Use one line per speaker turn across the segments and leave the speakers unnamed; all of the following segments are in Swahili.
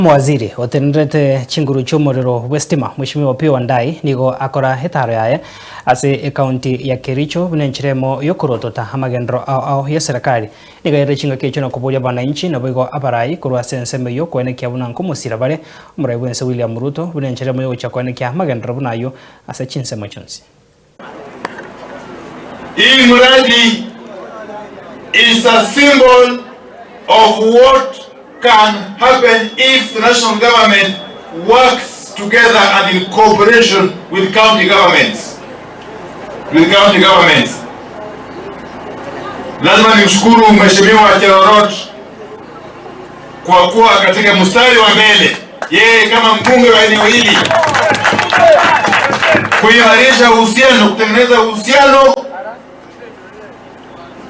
Waziri otenderete chinguru chomorero westima Mheshimiwa Opiyo Wandayi nigo akora hetaro yaye ase county ya Kericho bunenchiremo yokorotota amagendro ao ya serikali niga yere chinga kecho na kuboja bananchi na bigo abarai kurwa senseme yo kwene kya bunanko musira bare umurai wense William Ruto bunenchiremo yo chakwene kya amagendro bunayo ase chinsemo chonsi.
Hii mradi is a symbol of what can happen if the national government works together and in cooperation with county governments. Lazima nimshukuru Mheshimiwa Cherorot kwa kuwa katika mstari wa mbele, yeye kama mbunge wa eneo hili, kuimarisha uhusiano, kutengeneza uhusiano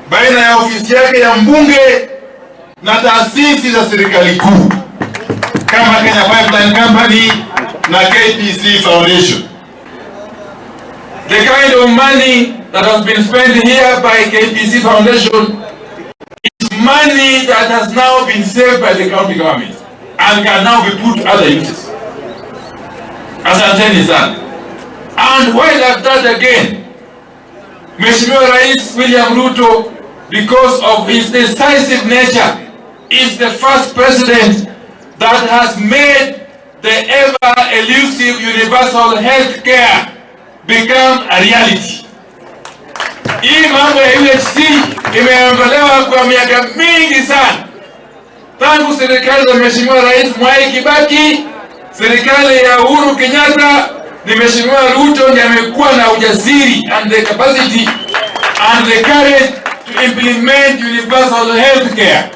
baina ya ofisi yake ya mbunge na taasisi za serikali kuu kama Kenya Pipeline Company na KPC Foundation. The kind of money that has been spent here by KPC Foundation is money that has now been saved by the county government and can now be put to other uses. Asanteni sana. And while at that again, Mheshimiwa Rais William Ruto, because of his decisive nature, is the first president that has made the ever-elusive universal health care become a reality. Hii mambo ya UHC imeondolewa kwa miaka mingi sana. Tangu serikali za Mheshimiwa Rais Mwai Kibaki, serikali ya Uhuru Kenyatta, ni Mheshimiwa Ruto ndiye amekuwa na ujasiri and the capacity and the courage to implement universal health care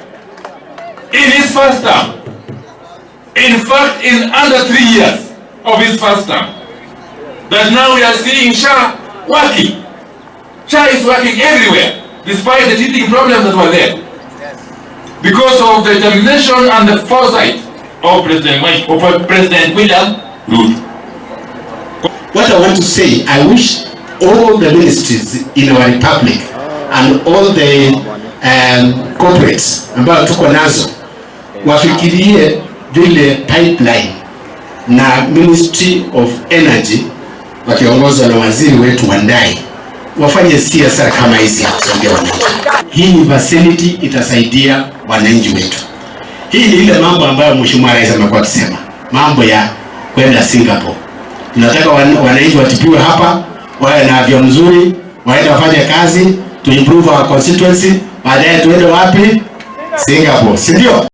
in his first term. In fact, in under 3 years of his first term, that now we are seeing SHA working. SHA is working everywhere, despite the teething problems that were there. Because of the determination and the foresight of President William Ruto.
What I want to say, I wish all the ministries in our republic and all the corporates ambao tuko nazo wafikirie vile pipeline na Ministry of Energy wakiongozwa na waziri wetu Wandayi wafanye siasa kama hizi ya kusaidia wananchi. Hii facility itasaidia wananchi wetu. Hii ni ile mambo ambayo Mheshimiwa Rais amekuwa akisema, mambo ya kwenda Singapore. Tunataka wananchi watibiwe hapa, wawe na afya mzuri, waende wafanye kazi to improve our constituency, baadaye tuende wapi? Singapore, si ndio?